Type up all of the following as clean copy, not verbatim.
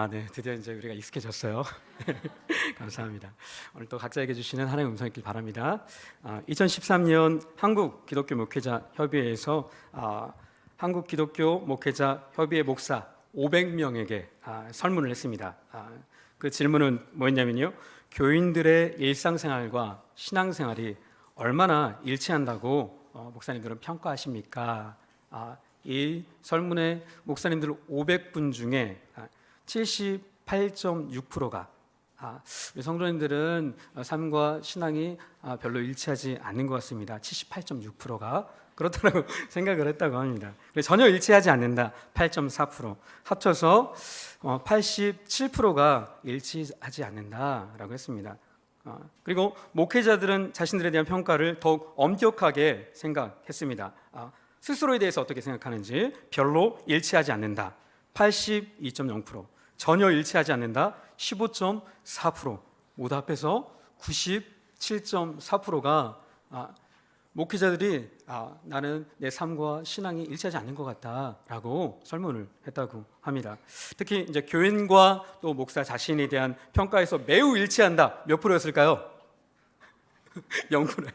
네, 드디어 이제 우리가 익숙해졌어요. 감사합니다. 오늘 또 각자에게 주시는 하나님의 음성 있길 바랍니다. 2013년 한국 기독교 목회자 협의회에서 한국 기독교 목회자 협의회 목사 500명에게 설문을 했습니다. 그 질문은 뭐였냐면요, 교인들의 일상생활과 신앙생활이 얼마나 일치한다고 목사님들은 평가하십니까? 이 설문에 목사님들 500분 중에 78.6%가 우리 성도님들은 삶과 신앙이 별로 일치하지 않는 것 같습니다. 78.6%가 그렇다고 생각을 했다고 합니다. 전혀 일치하지 않는다 8.4%, 합쳐서 87%가 일치하지 않는다라고 했습니다. 그리고 목회자들은 자신들에 대한 평가를 더욱 엄격하게 생각했습니다. 스스로에 대해서 어떻게 생각하는지 별로 일치하지 않는다 82.0%, 전혀 일치하지 않는다 15.4%, 모두 합해서 97.4%가 목회자들이 나는 내 삶과 신앙이 일치하지 않는 것 같다라고 설문을 했다고 합니다. 특히 이제 교인과 또 목사 자신에 대한 평가에서 매우 일치한다 몇 프로였을까요? 0%예요.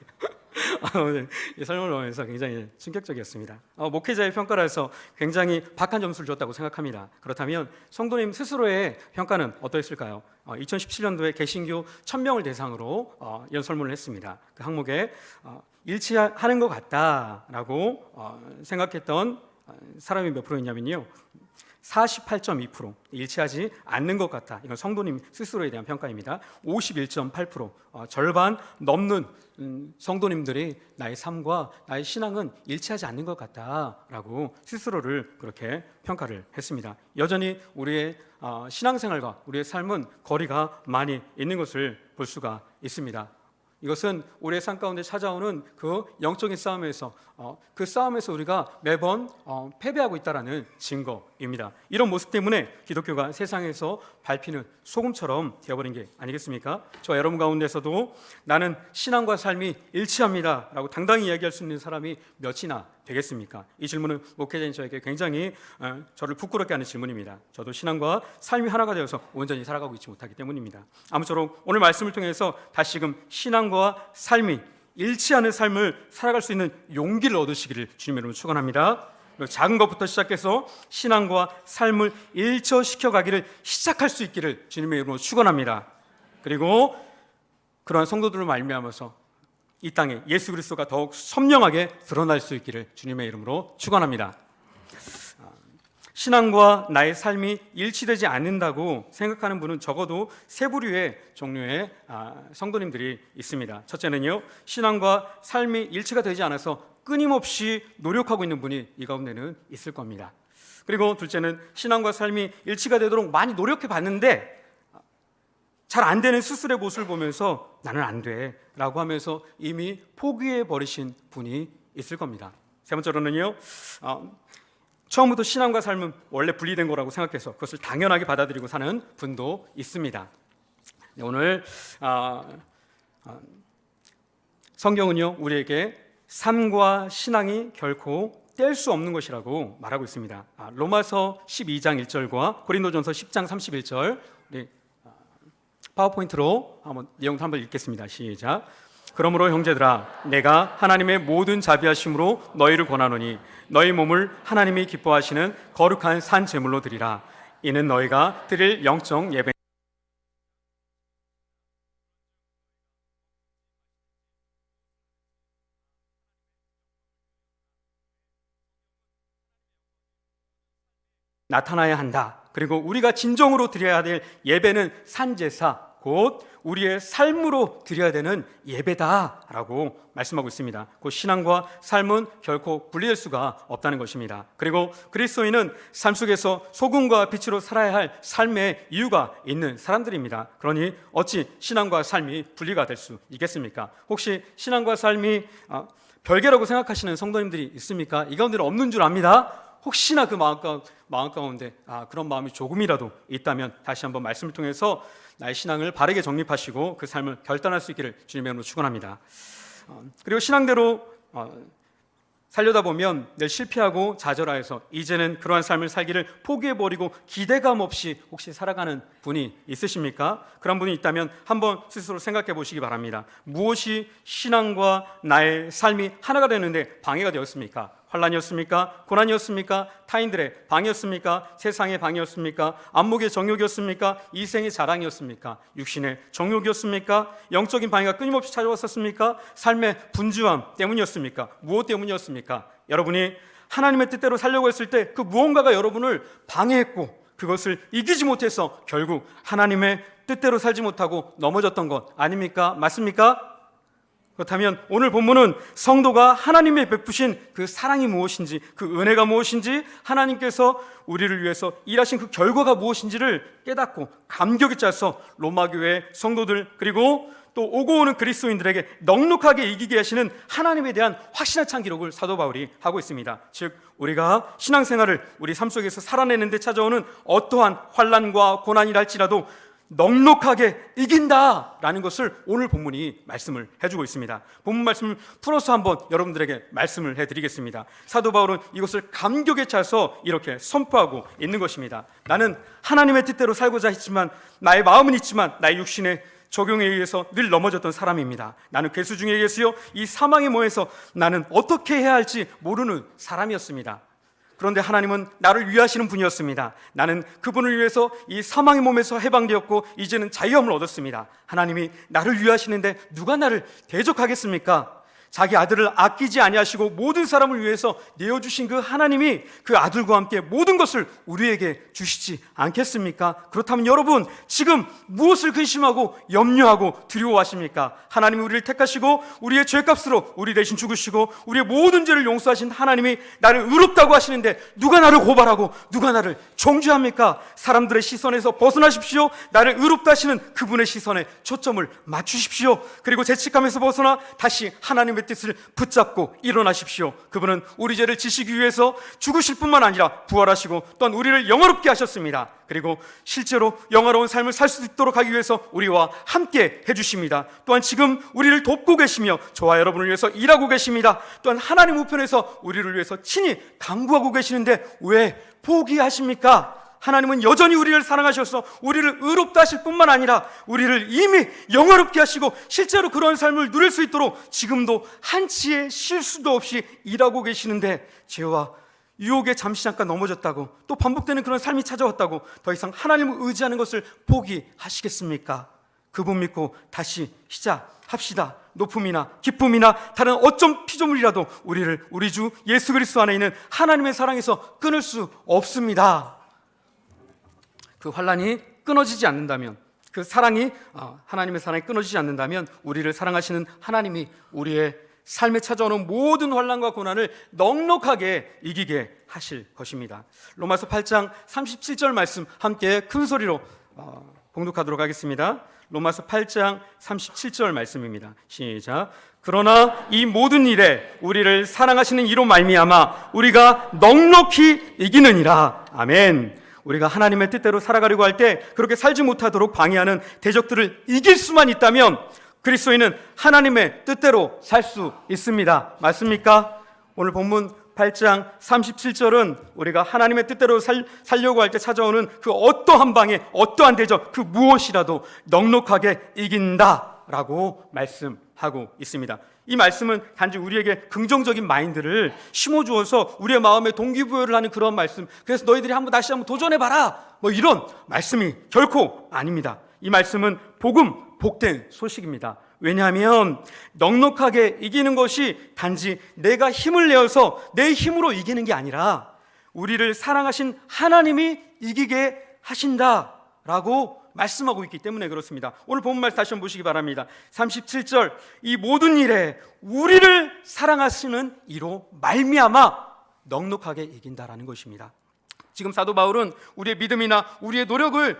오늘 이 설문을 보면서 굉장히 충격적이었습니다. 목회자의 평가를 해서 굉장히 박한 점수를 줬다고 생각합니다. 그렇다면 성도님 스스로의 평가는 어떠했을까요? 2017년도에 개신교 1000명을 대상으로 이런 설문을 했습니다. 그 항목에 일치하는 것 같다라고 생각했던 사람이 몇 프로였냐면요, 48.2%, 일치하지 않는 것 같다, 이건 성도님 스스로에 대한 평가입니다. 51.8%, 절반 넘는 성도님들이 나의 삶과 나의 신앙은 일치하지 않는 것 같다라고 스스로를 그렇게 평가를 했습니다. 여전히 우리의 신앙생활과 우리의 삶은 거리가 많이 있는 것을 볼 수가 있습니다. 이것은 우리의 삶 가운데 찾아오는 그 영적인 싸움에서 그 싸움에서 우리가 매번 패배하고 있다는 증거입니다. 이런 모습 때문에 기독교가 세상에서 밟히는 소금처럼 되어버린 게 아니겠습니까? 저 여러분 가운데서도 나는 신앙과 삶이 일치합니다 라고 당당히 이야기할 수 있는 사람이 몇이나 되겠습니까? 이 질문은 목회자인 저에게 굉장히 저를 부끄럽게 하는 질문입니다. 저도 신앙과 삶이 하나가 되어서 온전히 살아가고 있지 못하기 때문입니다. 아무쪼록 오늘 말씀을 통해서 다시금 신앙과 삶이 일치하는 삶을 살아갈 수 있는 용기를 얻으시기를 주님의 이름으로 축원합니다. 작은 것부터 시작해서 신앙과 삶을 일처시켜 가기를 시작할 수 있기를 주님의 이름으로 축원합니다. 그리고 그러한 성도들을 말미암아서 이 땅에 예수 그리스도가 더욱 선명하게 드러날 수 있기를 주님의 이름으로 축원합니다. 신앙과 나의 삶이 일치되지 않는다고 생각하는 분은 적어도 세 부류의 종류의 성도님들이 있습니다. 첫째는요, 신앙과 삶이 일치가 되지 않아서 끊임없이 노력하고 있는 분이 이 가운데는 있을 겁니다. 그리고 둘째는 신앙과 삶이 일치가 되도록 많이 노력해 봤는데 잘 안 되는 스스로의 모습을 보면서 나는 안 돼 라고 하면서 이미 포기해 버리신 분이 있을 겁니다. 세 번째로는요, 처음부터 신앙과 삶은 원래 분리된 거라고 생각해서 그것을 당연하게 받아들이고 사는 분도 있습니다. 오늘 성경은요, 우리에게 삶과 신앙이 결코 뗄 수 없는 것이라고 말하고 있습니다. 로마서 12장 1절과 고린도전서 10장 31절, 우리 파워포인트로 한번 내용 한번 읽겠습니다. 시작. 그러므로 형제들아, 내가 하나님의 모든 자비하심으로 너희를 권하노니 너희 몸을 하나님이 기뻐하시는 거룩한 산 제물로 드리라. 이는 너희가 드릴 영적 예배. 나타나야 한다. 그리고 우리가 진정으로 드려야 될 예배는 산제사, 곧 우리의 삶으로 드려야 되는 예배다라고 말씀하고 있습니다. 그 신앙과 삶은 결코 분리될 수가 없다는 것입니다. 그리고 그리스도인은 삶 속에서 소금과 빛으로 살아야 할 삶의 이유가 있는 사람들입니다. 그러니 어찌 신앙과 삶이 분리가 될 수 있겠습니까? 혹시 신앙과 삶이 별개라고 생각하시는 성도님들이 있습니까? 이 가운데는 없는 줄 압니다. 혹시나 그 마음 가운데 그런 마음이 조금이라도 있다면 다시 한번 말씀을 통해서 나의 신앙을 바르게 정립하시고 그 삶을 결단할 수 있기를 주님의 이름으로 축원합니다. 그리고 신앙대로 살려다 보면 늘 실패하고 좌절하여서 이제는 그러한 삶을 살기를 포기해버리고 기대감 없이 혹시 살아가는 분이 있으십니까? 그런 분이 있다면 한번 스스로 생각해 보시기 바랍니다. 무엇이 신앙과 나의 삶이 하나가 되는데 방해가 되었습니까? 환난이었습니까? 고난이었습니까? 타인들의 방이었습니까? 세상의 방이었습니까? 안목의 정욕이었습니까? 이생의 자랑이었습니까? 육신의 정욕이었습니까? 영적인 방해가 끊임없이 찾아왔었습니까? 삶의 분주함 때문이었습니까? 무엇 때문이었습니까? 여러분이 하나님의 뜻대로 살려고 했을 때 그 무언가가 여러분을 방해했고 그것을 이기지 못해서 결국 하나님의 뜻대로 살지 못하고 넘어졌던 것 아닙니까? 맞습니까? 그렇다면 오늘 본문은 성도가 하나님의 베푸신 그 사랑이 무엇인지, 그 은혜가 무엇인지, 하나님께서 우리를 위해서 일하신 그 결과가 무엇인지를 깨닫고 감격에 차서 로마교회 성도들 그리고 또 오고 오는 그리스도인들에게 넉넉하게 이기게 하시는 하나님에 대한 확신에 찬 기록을 사도 바울이 하고 있습니다. 즉 우리가 신앙생활을 우리 삶 속에서 살아내는 데 찾아오는 어떠한 환난과 고난이라 할지라도 넉넉하게 이긴다라는 것을 오늘 본문이 말씀을 해주고 있습니다. 본문 말씀을 풀어서 한번 여러분들에게 말씀을 해드리겠습니다. 사도 바울은 이것을 감격에 차서 이렇게 선포하고 있는 것입니다. 나는 하나님의 뜻대로 살고자 했지만 나의 마음은 있지만 나의 육신의 적용에 의해서 늘 넘어졌던 사람입니다. 나는 괴수 중에 계시요 이 사망의 모에서 나는 어떻게 해야 할지 모르는 사람이었습니다. 그런데 하나님은 나를 위하시는 분이었습니다. 나는 그분을 위해서 이 사망의 몸에서 해방되었고 이제는 자유함을 얻었습니다. 하나님이 나를 위하시는데 누가 나를 대적하겠습니까? 자기 아들을 아끼지 아니하시고 모든 사람을 위해서 내어주신 그 하나님이 그 아들과 함께 모든 것을 우리에게 주시지 않겠습니까? 그렇다면 여러분 지금 무엇을 근심하고 염려하고 두려워하십니까? 하나님이 우리를 택하시고 우리의 죄값으로 우리 대신 죽으시고 우리의 모든 죄를 용서하신 하나님이 나를 의롭다고 하시는데 누가 나를 고발하고 누가 나를 정죄합니까? 사람들의 시선에서 벗어나십시오. 나를 의롭다 하시는 그분의 시선에 초점을 맞추십시오. 그리고 죄책감에서 벗어나 다시 하나님의 뜻을 붙잡고 일어나십시오. 그분은 우리 죄를 지시기 위해서 죽으실 뿐만 아니라 부활하시고 또한 우리를 영화롭게 하셨습니다. 그리고 실제로 영화로운 삶을 살 수 있도록 하기 위해서 우리와 함께 해주십니다. 또한 지금 우리를 돕고 계시며 저와 여러분을 위해서 일하고 계십니다. 또한 하나님 우편에서 우리를 위해서 친히 강구하고 계시는데 왜 포기하십니까? 하나님은 여전히 우리를 사랑하셔서 우리를 의롭다 하실 뿐만 아니라 우리를 이미 영화롭게 하시고 실제로 그런 삶을 누릴 수 있도록 지금도 한치의 실수도 없이 일하고 계시는데 죄와 유혹에 잠시 잠깐 넘어졌다고 또 반복되는 그런 삶이 찾아왔다고 더 이상 하나님을 의지하는 것을 포기하시겠습니까? 그분 믿고 다시 시작합시다. 높음이나 기쁨이나 다른 어쩜 피조물이라도 우리를 우리 주 예수 그리스도 안에 있는 하나님의 사랑에서 끊을 수 없습니다. 그 환난이 끊어지지 않는다면, 그 사랑이 하나님의 사랑이 끊어지지 않는다면 우리를 사랑하시는 하나님이 우리의 삶에 찾아오는 모든 환난과 고난을 넉넉하게 이기게 하실 것입니다. 로마서 8장 37절 말씀 함께 큰 소리로 봉독하도록 하겠습니다. 로마서 8장 37절 말씀입니다. 시작. 그러나 이 모든 일에 우리를 사랑하시는 이로 말미암아 우리가 넉넉히 이기느니라. 아멘. 우리가 하나님의 뜻대로 살아가려고 할 때 그렇게 살지 못하도록 방해하는 대적들을 이길 수만 있다면 그리스도인은 하나님의 뜻대로 살 수 있습니다. 맞습니까? 오늘 본문 8장 37절은 우리가 하나님의 뜻대로 살려고 할 때 찾아오는 그 어떠한 방해, 어떠한 대적, 그 무엇이라도 넉넉하게 이긴다라고 말씀하고 있습니다. 이 말씀은 단지 우리에게 긍정적인 마인드를 심어주어서 우리의 마음에 동기부여를 하는 그런 말씀, 그래서 너희들이 다시 한번 도전해봐라 뭐 이런 말씀이 결코 아닙니다. 이 말씀은 복된 소식입니다. 왜냐하면 넉넉하게 이기는 것이 단지 내가 힘을 내어서 내 힘으로 이기는 게 아니라 우리를 사랑하신 하나님이 이기게 하신다라고 말씀하고 있기 때문에 그렇습니다. 오늘 본문 말씀 다시 한번 보시기 바랍니다. 37절, 이 모든 일에 우리를 사랑하시는 이로 말미암아 넉넉하게 이긴다라는 것입니다. 지금 사도 바울은 우리의 믿음이나 우리의 노력을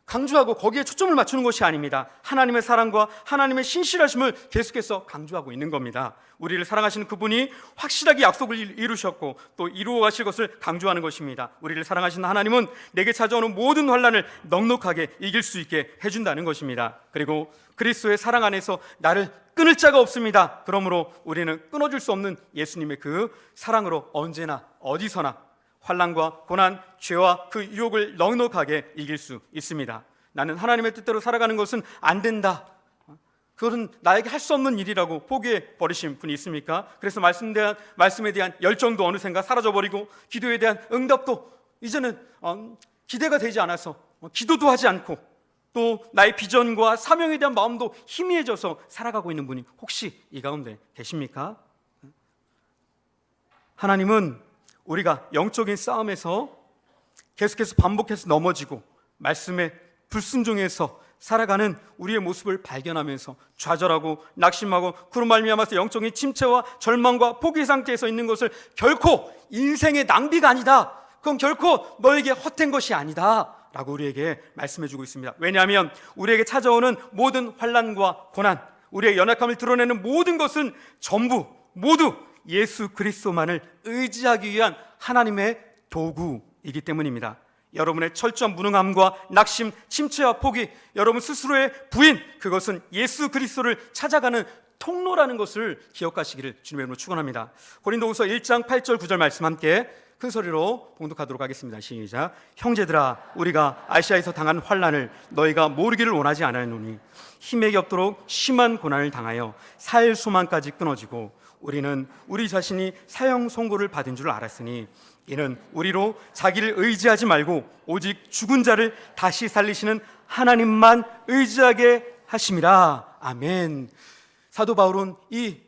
강조하고 거기에 초점을 맞추는 것이 아닙니다. 하나님의 사랑과 하나님의 신실하심을 계속해서 강조하고 있는 겁니다. 우리를 사랑하시는 그분이 확실하게 약속을 이루셨고 또 이루어 가실 것을 강조하는 것입니다. 우리를 사랑하시는 하나님은 내게 찾아오는 모든 환난을 넉넉하게 이길 수 있게 해준다는 것입니다. 그리고 그리스도의 사랑 안에서 나를 끊을 자가 없습니다. 그러므로 우리는 끊어줄 수 없는 예수님의 그 사랑으로 언제나 어디서나 환난과 고난, 죄와 그 유혹을 넉넉하게 이길 수 있습니다. 나는 하나님의 뜻대로 살아가는 것은 안 된다, 그것은 나에게 할 수 없는 일이라고 포기해 버리신 분이 있습니까? 그래서 말씀에 대한 열정도 어느샌가 사라져버리고 기도에 대한 응답도 이제는 기대가 되지 않아서 기도도 하지 않고 또 나의 비전과 사명에 대한 마음도 희미해져서 살아가고 있는 분이 혹시 이 가운데 계십니까? 하나님은 우리가 영적인 싸움에서 계속해서 반복해서 넘어지고 말씀에 불순종해서 살아가는 우리의 모습을 발견하면서 좌절하고 낙심하고 그로 말미암아서 영적인 침체와 절망과 포기 상태에서 있는 것을 결코 인생의 낭비가 아니다, 그건 결코 너에게 헛된 것이 아니다 라고 우리에게 말씀해주고 있습니다. 왜냐하면 우리에게 찾아오는 모든 환난과 고난, 우리의 연약함을 드러내는 모든 것은 전부 모두 예수 그리스도만을 의지하기 위한 하나님의 도구이기 때문입니다. 여러분의 철저한 무능함과 낙심, 침체와 포기, 여러분 스스로의 부인, 그것은 예수 그리스도를 찾아가는 통로라는 것을 기억하시기를 주님의 이름으로 축원합니다. 고린도후서 1장 8절 9절 말씀 함께 큰 소리로 봉독하도록 하겠습니다. 시작. 형제들아, 우리가 아시아에서 당한 환난을 너희가 모르기를 원하지 않았노니 힘에게 없도록 심한 고난을 당하여 살 소망까지 끊어지고 우리는 우리 자신이 사형 선고를 받은 줄 알았으니 이는 우리로 자기를 의지하지 말고 오직 죽은 자를 다시 살리시는 하나님만 의지하게 하심이라. 아멘. 사도 바울은 이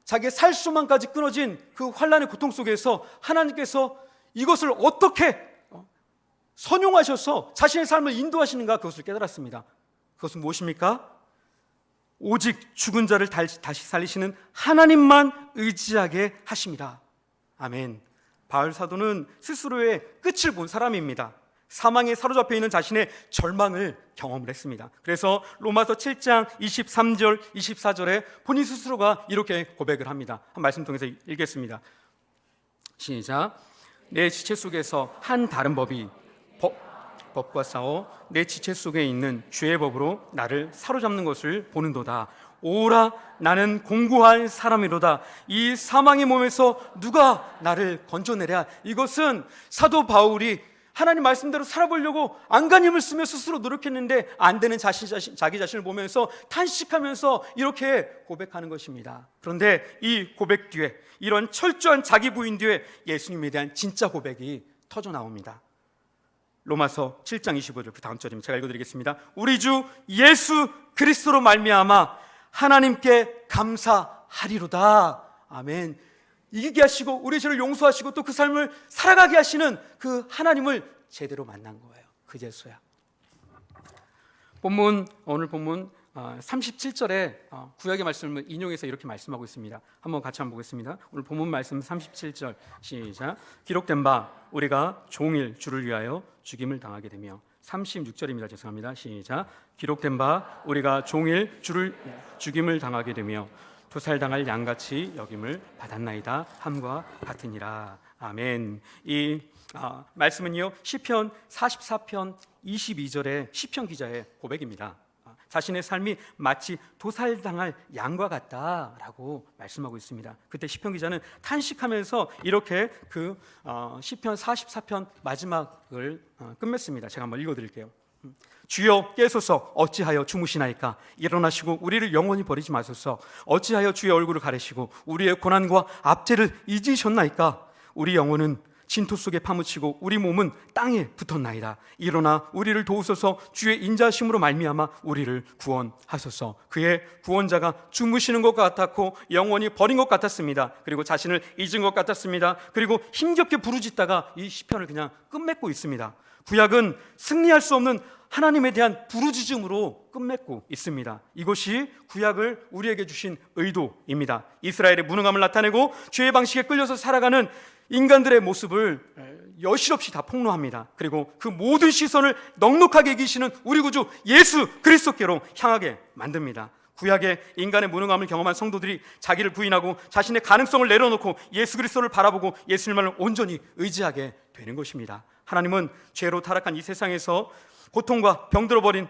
자기의 살 수만까지 끊어진 그 환난의 고통 속에서 하나님께서 이것을 어떻게 선용하셔서 자신의 삶을 인도하시는가, 그것을 깨달았습니다. 그것은 무엇입니까? 오직 죽은 자를 다시 살리시는 하나님만 의지하게 하십니다. 아멘. 바울 사도는 스스로의 끝을 본 사람입니다. 사망에 사로잡혀 있는 자신의 절망을 경험을 했습니다. 그래서 로마서 7장 23절 24절에 본인 스스로가 이렇게 고백을 합니다. 한 말씀 통해서 읽겠습니다. 시작. 내 지체 속에서 한 다른 법이 법과 싸워 내 지체 속에 있는 죄의 법으로 나를 사로잡는 것을 보는도다. 오라, 나는 공고한 사람이로다. 이 사망의 몸에서 누가 나를 건져내랴. 이것은 사도 바울이 하나님 말씀대로 살아보려고 안간힘을 쓰며 스스로 노력했는데 안 되는 자기 자신을 보면서 탄식하면서 이렇게 고백하는 것입니다. 그런데 이 고백 뒤에, 이런 철저한 자기 부인 뒤에 예수님에 대한 진짜 고백이 터져 나옵니다. 로마서 7장 25절 그 다음 절입니다. 제가 읽어드리겠습니다. 우리 주 예수 그리스도로 말미암아 하나님께 감사하리로다. 아멘. 이기게 하시고 우리 죄를 용서하시고 또 그 삶을 살아가게 하시는 그 하나님을 제대로 만난 거예요. 그제서야. 오늘 본문 37절에 구약의 말씀을 인용해서 이렇게 말씀하고 있습니다. 한번 같이 한번 보겠습니다. 오늘 본문 말씀 37절 시작. 기록된 바 우리가 종일 주를 위하여 죽임을 당하게 되며 36절입니다. 죄송합니다. 시작. 기록된 바 우리가 종일 주를 죽임을 당하게 되며 도살당할 양같이 여김을 받았나이다 함과 같으니라. 아멘. 이 말씀은요 시편 44편 22절의 시편 기자의 고백입니다. 자신의 삶이 마치 도살당할 양과 같다라고 말씀하고 있습니다. 그때 시편 기자는 탄식하면서 이렇게 그 시편 44편 마지막을 끝맺습니다. 제가 한번 읽어드릴게요. 주여 깨소서, 어찌하여 주무시나이까. 일어나시고 우리를 영원히 버리지 마소서. 어찌하여 주의 얼굴을 가리시고 우리의 고난과 압제를 잊으셨나이까. 우리 영혼은 진토 속에 파묻히고 우리 몸은 땅에 붙었나이다. 일어나 우리를 도우소서. 주의 인자하심으로 말미암아 우리를 구원하소서. 그의 구원자가 주무시는 것 같았고 영원히 버린 것 같았습니다. 그리고 자신을 잊은 것 같았습니다. 그리고 힘겹게 부르짖다가 이 시편을 그냥 끝맺고 있습니다. 구약은 승리할 수 없는 하나님에 대한 부르짖음으로 끝맺고 있습니다. 이것이 구약을 우리에게 주신 의도입니다. 이스라엘의 무능함을 나타내고 죄의 방식에 끌려서 살아가는 인간들의 모습을 여실없이 다 폭로합니다. 그리고 그 모든 시선을 넉넉하게 이기시는 우리 구주 예수 그리스도께로 향하게 만듭니다. 구약의 인간의 무능함을 경험한 성도들이 자기를 부인하고 자신의 가능성을 내려놓고 예수 그리스도를 바라보고 예수님만을 온전히 의지하게 되는 것입니다. 하나님은 죄로 타락한 이 세상에서 고통과 병들어 버린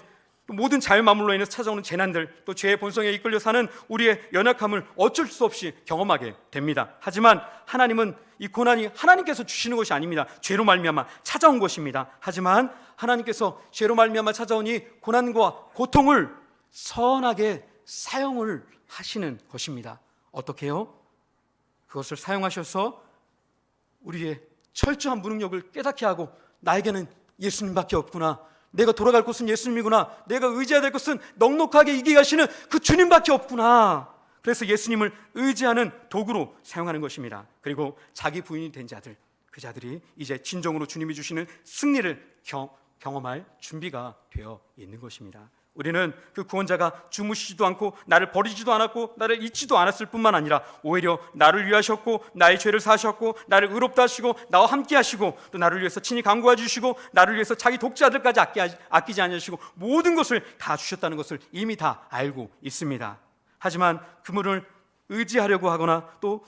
모든 자연만물로 인해서 찾아오는 재난들, 또 죄의 본성에 이끌려 사는 우리의 연약함을 어쩔 수 없이 경험하게 됩니다. 하지만 하나님은 이 고난이 하나님께서 주시는 것이 아닙니다. 죄로 말미암아 찾아온 것입니다. 하지만 하나님께서 죄로 말미암아 찾아온 이 고난과 고통을 선하게 사용을 하시는 것입니다. 어떻게요? 그것을 사용하셔서 우리의 철저한 무능력을 깨닫게 하고, 나에게는 예수님밖에 없구나, 내가 돌아갈 곳은 예수님이구나, 내가 의지해야 될 것은 넉넉하게 이기게 하시는 그 주님밖에 없구나, 그래서 예수님을 의지하는 도구로 사용하는 것입니다. 그리고 자기 부인이 된 자들, 그 자들이 이제 진정으로 주님이 주시는 승리를 경험할 준비가 되어 있는 것입니다. 우리는 그 구원자가 주무시지도 않고 나를 버리지도 않았고 나를 잊지도 않았을 뿐만 아니라 오히려 나를 위하셨고 나의 죄를 사하셨고 나를 의롭다 하시고 나와 함께 하시고 또 나를 위해서 친히 간구해 주시고 나를 위해서 자기 독자들까지 아끼지 않으시고 모든 것을 다 주셨다는 것을 이미 다 알고 있습니다. 하지만 그분을 의지하려고 하거나 또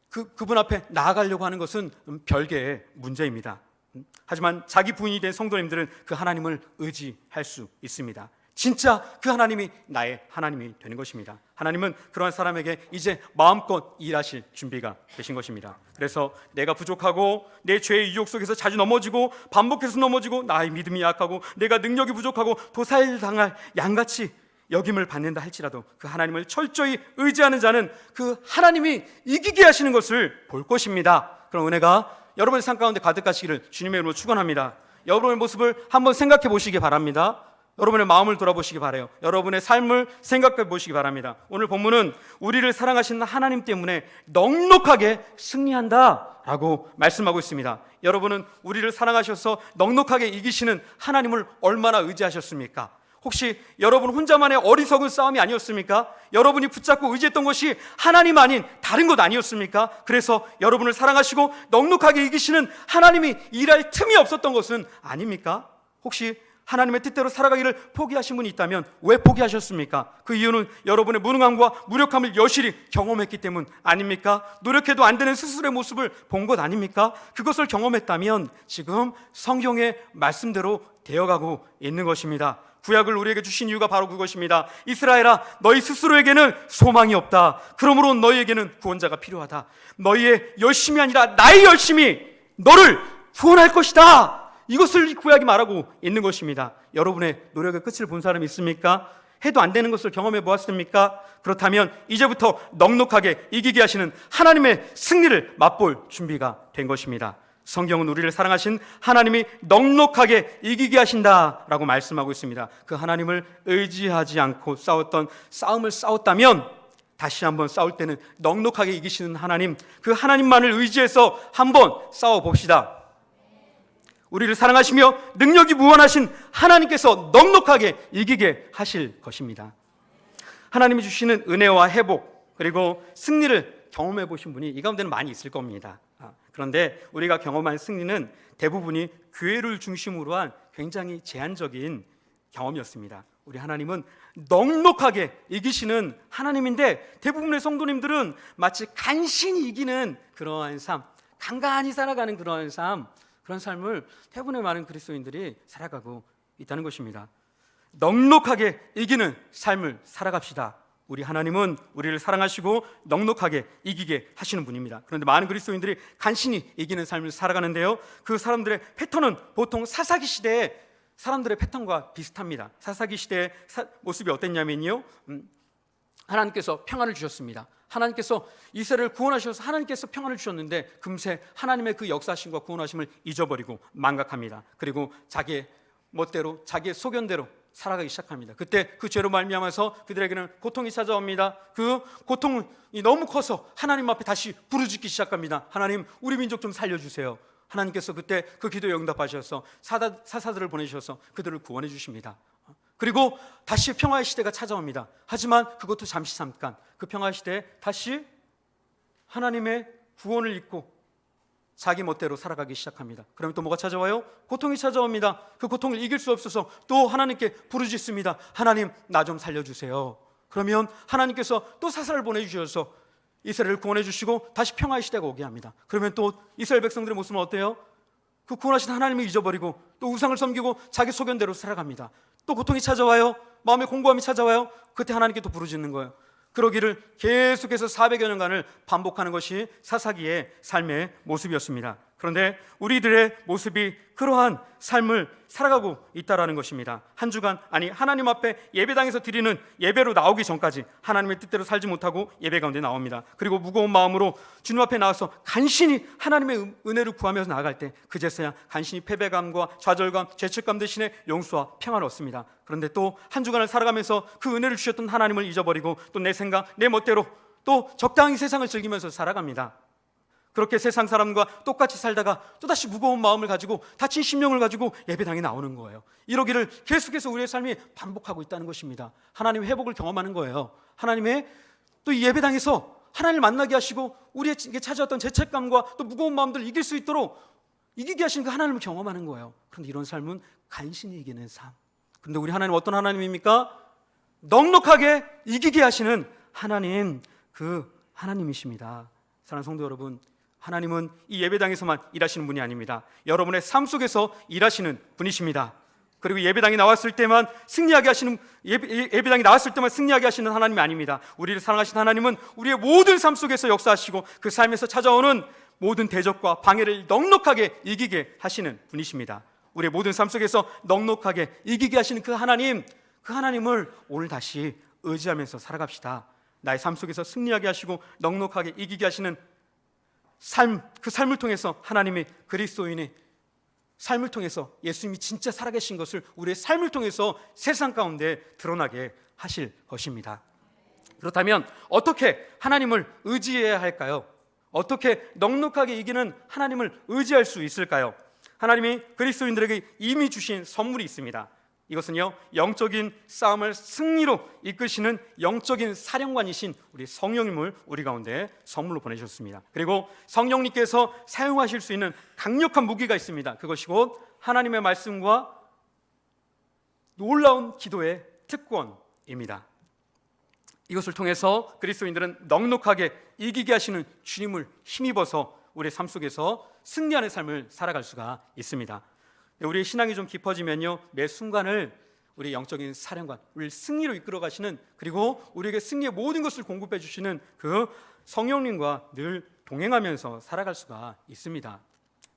그분 앞에 나아가려고 하는 것은 별개의 문제입니다. 하지만 자기 부인이 된 성도님들은 그 하나님을 의지할 수 있습니다. 진짜 그 하나님이 나의 하나님이 되는 것입니다. 하나님은 그러한 사람에게 이제 마음껏 일하실 준비가 되신 것입니다. 그래서 내가 부족하고 내 죄의 유혹 속에서 자주 넘어지고 반복해서 넘어지고 나의 믿음이 약하고 내가 능력이 부족하고 도살당할 양같이 여김을 받는다 할지라도 그 하나님을 철저히 의지하는 자는 그 하나님이 이기게 하시는 것을 볼 것입니다. 그런 은혜가 여러분의 삶 가운데 가득하시기를 주님의 이름으로 축원합니다. 여러분의 모습을 한번 생각해 보시기 바랍니다. 여러분의 마음을 돌아보시기 바라요. 여러분의 삶을 생각해 보시기 바랍니다. 오늘 본문은 우리를 사랑하시는 하나님 때문에 넉넉하게 승리한다라고 말씀하고 있습니다. 여러분은 우리를 사랑하셔서 넉넉하게 이기시는 하나님을 얼마나 의지하셨습니까? 혹시 여러분 혼자만의 어리석은 싸움이 아니었습니까? 여러분이 붙잡고 의지했던 것이 하나님 아닌 다른 것 아니었습니까? 그래서 여러분을 사랑하시고 넉넉하게 이기시는 하나님이 일할 틈이 없었던 것은 아닙니까? 혹시 하나님의 뜻대로 살아가기를 포기하신 분이 있다면 왜 포기하셨습니까? 그 이유는 여러분의 무능함과 무력함을 여실히 경험했기 때문 아닙니까? 노력해도 안 되는 스스로의 모습을 본 것 아닙니까? 그것을 경험했다면 지금 성경의 말씀대로 되어가고 있는 것입니다. 구약을 우리에게 주신 이유가 바로 그것입니다. 이스라엘아, 너희 스스로에게는 소망이 없다. 그러므로 너희에게는 구원자가 필요하다. 너희의 열심이 아니라 나의 열심이 너를 구원할 것이다. 이것을 이 구약이 말하고 있는 것입니다. 여러분의 노력의 끝을 본 사람이 있습니까? 해도 안 되는 것을 경험해 보았습니까? 그렇다면 이제부터 넉넉하게 이기게 하시는 하나님의 승리를 맛볼 준비가 된 것입니다. 성경은 우리를 사랑하신 하나님이 넉넉하게 이기게 하신다라고 말씀하고 있습니다. 그 하나님을 의지하지 않고 싸움을 싸웠다면 다시 한번 싸울 때는 넉넉하게 이기시는 하나님, 그 하나님만을 의지해서 한번 싸워봅시다. 우리를 사랑하시며 능력이 무한하신 하나님께서 넉넉하게 이기게 하실 것입니다. 하나님이 주시는 은혜와 회복 그리고 승리를 경험해 보신 분이 이 가운데는 많이 있을 겁니다. 그런데 우리가 경험한 승리는 대부분이 교회를 중심으로 한 굉장히 제한적인 경험이었습니다. 우리 하나님은 넉넉하게 이기시는 하나님인데 대부분의 성도님들은 마치 간신히 이기는 그러한 삶, 간간히 살아가는 그러한 삶, 그런 삶을 대부분의 많은 그리스도인들이 살아가고 있다는 것입니다. 넉넉하게 이기는 삶을 살아갑시다. 우리 하나님은 우리를 사랑하시고 넉넉하게 이기게 하시는 분입니다. 그런데 많은 그리스도인들이 간신히 이기는 삶을 살아가는데요, 그 사람들의 패턴은 보통 사사기 시대의 사람들의 패턴과 비슷합니다. 사사기 시대의 모습이 어땠냐면요, 하나님께서 평안을 주셨습니다. 하나님께서 이스라엘을 구원하셔서 하나님께서 평안을 주셨는데 금세 하나님의 그 역사심과 구원하심을 잊어버리고 망각합니다. 그리고 자기의 멋대로 자기의 소견대로 살아가기 시작합니다. 그때 그 죄로 말미암아서 그들에게는 고통이 찾아옵니다. 그 고통이 너무 커서 하나님 앞에 다시 부르짖기 시작합니다. 하나님, 우리 민족 좀 살려주세요. 하나님께서 그때 그 기도에 응답하셔서 사사들을 보내주셔서 그들을 구원해 주십니다. 그리고 다시 평화의 시대가 찾아옵니다. 하지만 그것도 잠시 잠깐, 그 평화의 시대에 다시 하나님의 구원을 잊고 자기 멋대로 살아가기 시작합니다. 그러면 또 뭐가 찾아와요? 고통이 찾아옵니다. 그 고통을 이길 수 없어서 또 하나님께 부르짖습니다. 하나님, 나 좀 살려주세요. 그러면 하나님께서 또 사사를 보내주셔서 이스라엘을 구원해 주시고 다시 평화의 시대가 오게 합니다. 그러면 또 이스라엘 백성들의 모습은 어때요? 그 구원하신 하나님을 잊어버리고 또 우상을 섬기고 자기 소견대로 살아갑니다. 또 고통이 찾아와요. 마음의 공고함이 찾아와요. 그때 하나님께 또 부르짖는 거예요. 그러기를 계속해서 400여 년간을 반복하는 것이 사사기의 삶의 모습이었습니다. 그런데 우리들의 모습이 그러한 삶을 살아가고 있다라는 것입니다. 한 주간, 아니 하나님 앞에 예배당에서 드리는 예배로 나오기 전까지 하나님의 뜻대로 살지 못하고 예배 가운데 나옵니다. 그리고 무거운 마음으로 주님 앞에 나와서 간신히 하나님의 은혜를 구하면서 나아갈 때 그제서야 간신히 패배감과 좌절감, 죄책감 대신에 용서와 평안을 얻습니다. 그런데 또 한 주간을 살아가면서 그 은혜를 주셨던 하나님을 잊어버리고 또 내 생각, 내 멋대로 또 적당히 세상을 즐기면서 살아갑니다. 그렇게 세상 사람과 똑같이 살다가 또다시 무거운 마음을 가지고 다친 심령을 가지고 예배당에 나오는 거예요. 이러기를 계속해서 우리의 삶이 반복하고 있다는 것입니다. 하나님의 회복을 경험하는 거예요. 하나님의 또 이 예배당에서 하나님을 만나게 하시고 우리에게 찾아왔던 죄책감과 또 무거운 마음들을 이길 수 있도록 이기게 하시는 그 하나님을 경험하는 거예요. 그런데 이런 삶은 간신히 이기는 삶. 그런데 우리 하나님 어떤 하나님입니까? 넉넉하게 이기게 하시는 하나님, 그 하나님이십니다. 사랑하는 성도 여러분, 하나님은 이 예배당에서만 일하시는 분이 아닙니다. 여러분의 삶 속에서 일하시는 분이십니다. 그리고 예배당에 나왔을 때만 승리하게 하시는, 예배당에 나왔을 때만 승리하게 하시는 하나님이 아닙니다. 우리를 사랑하시는 하나님은 우리의 모든 삶 속에서 역사하시고 그 삶에서 찾아오는 모든 대적과 방해를 넉넉하게 이기게 하시는 분이십니다. 우리의 모든 삶 속에서 넉넉하게 이기게 하시는 그 하나님을 오늘 다시 의지하면서 살아갑시다. 나의 삶 속에서 승리하게 하시고 넉넉하게 이기게 하시는 삶, 그 삶을 통해서 하나님의 그리스도인의 삶을 통해서 예수님이 진짜 살아계신 것을 우리의 삶을 통해서 세상 가운데 드러나게 하실 것입니다. 그렇다면 어떻게 하나님을 의지해야 할까요? 어떻게 넉넉하게 이기는 하나님을 의지할 수 있을까요? 하나님이 그리스도인들에게 이미 주신 선물이 있습니다. 이것은요, 영적인 싸움을 승리로 이끄시는 영적인 사령관이신 우리 성령님을 우리 가운데 선물로 보내주셨습니다. 그리고 성령님께서 사용하실 수 있는 강력한 무기가 있습니다. 그것이 곧 하나님의 말씀과 놀라운 기도의 특권입니다. 이것을 통해서 그리스도인들은 넉넉하게 이기게 하시는 주님을 힘입어서 우리의 삶 속에서 승리하는 삶을 살아갈 수가 있습니다. 우리의 신앙이 좀 깊어지면요, 매 순간을 우리 영적인 사령관, 우리를 승리로 이끌어 가시는, 그리고 우리에게 승리의 모든 것을 공급해 주시는 그 성령님과 늘 동행하면서 살아갈 수가 있습니다.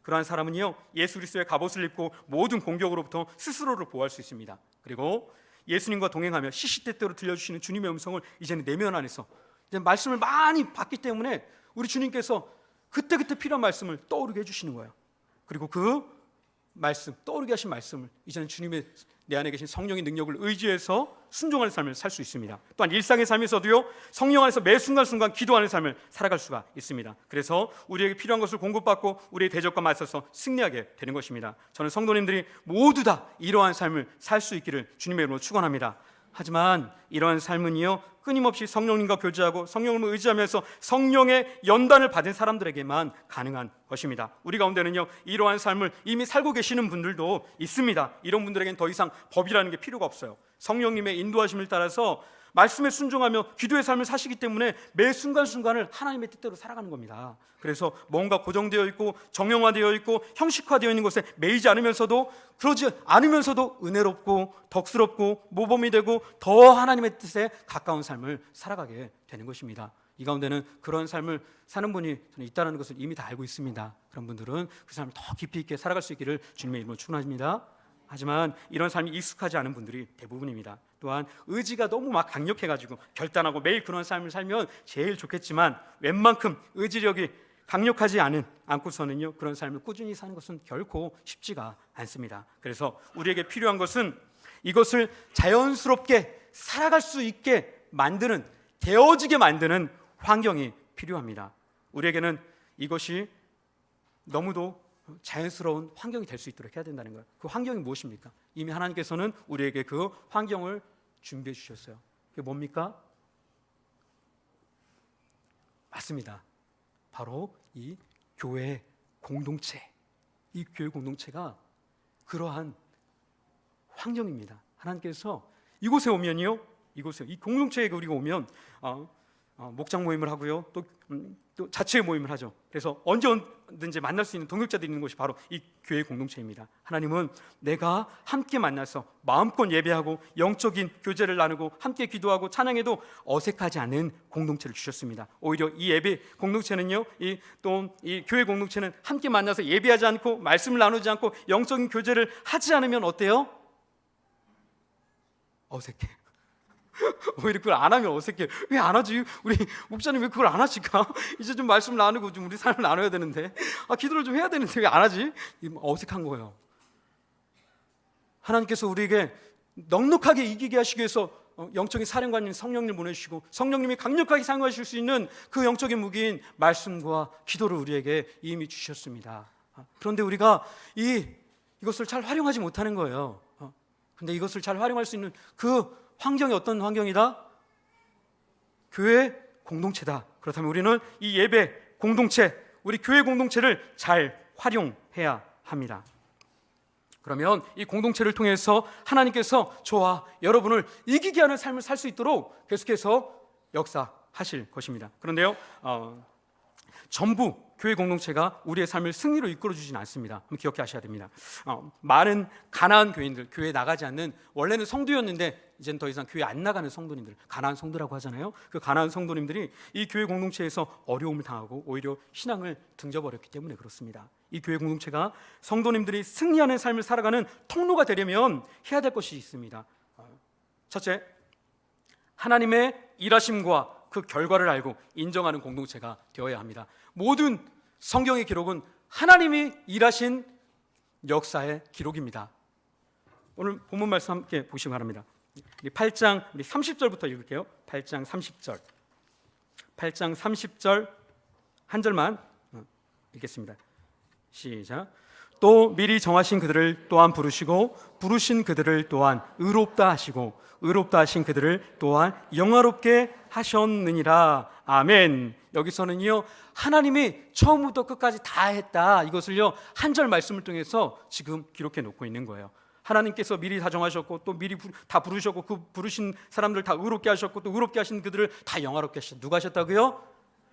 그러한 사람은요, 예수 그리스도의 갑옷을 입고 모든 공격으로부터 스스로를 보호할 수 있습니다. 그리고 예수님과 동행하며 시시때때로 들려주시는 주님의 음성을 이제는 내면 안에서 이제 말씀을 많이 받기 때문에 우리 주님께서 그때그때 필요한 말씀을 떠오르게 해주시는 거예요. 그리고 그 말씀, 떠오르게 하신 말씀을 이제는 주님의 내 안에 계신 성령의 능력을 의지해서 순종하는 삶을 살 수 있습니다. 또한 일상의 삶에서도요, 성령 안에서 매 순간순간 기도하는 삶을 살아갈 수가 있습니다. 그래서 우리에게 필요한 것을 공급받고 우리의 대적과 맞서서 승리하게 되는 것입니다. 저는 성도님들이 모두 다 이러한 삶을 살 수 있기를 주님의 이름으로 축원합니다. 하지만 이러한 삶은요, 끊임없이 성령님과 교제하고 성령을 의지하면서 성령의 연단을 받은 사람들에게만 가능한 것입니다. 우리 가운데는요, 이러한 삶을 이미 살고 계시는 분들도 있습니다. 이런 분들에겐 더 이상 법이라는 게 필요가 없어요. 성령님의 인도하심을 따라서 말씀에 순종하며 기도의 삶을 사시기 때문에 매 순간순간을 하나님의 뜻대로 살아가는 겁니다. 그래서 뭔가 고정되어 있고 정형화되어 있고 형식화되어 있는 것에 매이지 않으면서도, 그러지 않으면서도 은혜롭고 덕스럽고 모범이 되고 더 하나님의 뜻에 가까운 삶을 살아가게 되는 것입니다. 이 가운데는 그런 삶을 사는 분이 저는 있다는 것을 이미 다 알고 있습니다. 그런 분들은 그 삶을 더 깊이 있게 살아갈 수 있기를 주님의 이름으로 축원합니다. 하지만 이런 삶이 익숙하지 않은 분들이 대부분입니다. 또한 의지가 너무 막 강력해가지고 결단하고 매일 그런 삶을 살면 제일 좋겠지만 웬만큼 의지력이 강력하지 않고서는요, 그런 삶을 꾸준히 사는 것은 결코 쉽지가 않습니다. 그래서 우리에게 필요한 것은 이것을 자연스럽게 살아갈 수 있게 만드는, 되어지게 만드는 환경이 필요합니다. 우리에게는 이것이 너무도 자연스러운 환경이 될 수 있도록 해야 된다는 거예요. 그 환경이 무엇입니까? 이미 하나님께서는 우리에게 그 환경을 준비해 주셨어요. 그게 뭡니까? 맞습니다. 바로 이 교회 공동체, 이 교회 공동체가 그러한 환경입니다. 하나님께서 이곳에 오면요, 이곳에 이 공동체에 우리가 오면 목장 모임을 하고요, 또 자체 모임을 하죠. 그래서 언제든지 만날 수 있는 동역자들이 있는 곳이 바로 이 교회 공동체입니다. 하나님은 내가 함께 만나서 마음껏 예배하고 영적인 교제를 나누고 함께 기도하고 찬양해도 어색하지 않은 공동체를 주셨습니다. 오히려 이 예배 공동체는요, 이 교회 공동체는 함께 만나서 예배하지 않고 말씀을 나누지 않고 영적인 교제를 하지 않으면 어때요? 어색해. 오히려 그걸 안 하면 어색해. 왜 안 하지? 우리 목사님 왜 그걸 안 하실까? 이제 좀 말씀 나누고 좀 우리 삶을 나눠야 되는데, 기도를 좀 해야 되는데 왜 안 하지? 어색한 거예요. 하나님께서 우리에게 넉넉하게 이기게 하시기 위해서 영적인 사령관님 성령님을 보내주시고, 성령님이 강력하게 사용하실 수 있는 그 영적인 무기인 말씀과 기도를 우리에게 이미 주셨습니다. 그런데 우리가 이것을 잘 활용하지 못하는 거예요. 근데 이것을 잘 활용할 수 있는 그 환경이 어떤 환경이다? 교회 공동체다. 그렇다면 우리는 이 예배 공동체, 우리 교회 공동체를 잘 활용해야 합니다. 그러면 이 공동체를 통해서 하나님께서 저와 여러분을 이기게 하는 삶을 살 수 있도록 계속해서 역사하실 것입니다. 그런데요, 전부 교회 공동체가 우리의 삶을 승리로 이끌어 주진 않습니다. 기억하셔야 됩니다. 많은 가나안 교인들, 교회에 나가지 않는, 원래는 성도였는데 이제는 더 이상 교회 안 나가는 성도님들, 가나안 성도라고 하잖아요. 그 가나안 성도님들이 이 교회 공동체에서 어려움을 당하고 오히려 신앙을 등져버렸기 때문에 그렇습니다. 이 교회 공동체가 성도님들이 승리하는 삶을 살아가는 통로가 되려면 해야 될 것이 있습니다. 첫째, 하나님의 일하심과 그 결과를 알고 인정하는 공동체가 되어야 합니다. 모든 성경의 기록은 하나님이 일하신 역사의 기록입니다. 오늘 본문 말씀 함께 보시기 바랍니다. 8장 30절부터 읽을게요. 8장 30절. 8장 30절 한 절만 읽겠습니다. 시작. 또 미리 정하신 그들을 또한 부르시고 부르신 그들을 또한 의롭다 하시고 의롭다 하신 그들을 또한 영화롭게 하셨느니라. 아멘. 여기서는요, 하나님이 처음부터 끝까지 다 했다, 이것을요 한 절 말씀을 통해서 지금 기록해 놓고 있는 거예요. 하나님께서 미리 다 정하셨고 또 미리 다 부르셨고 그 부르신 사람들 다 의롭게 하셨고 또 의롭게 하신 그들을 다 영화롭게 하셨다. 누가 하셨다고요?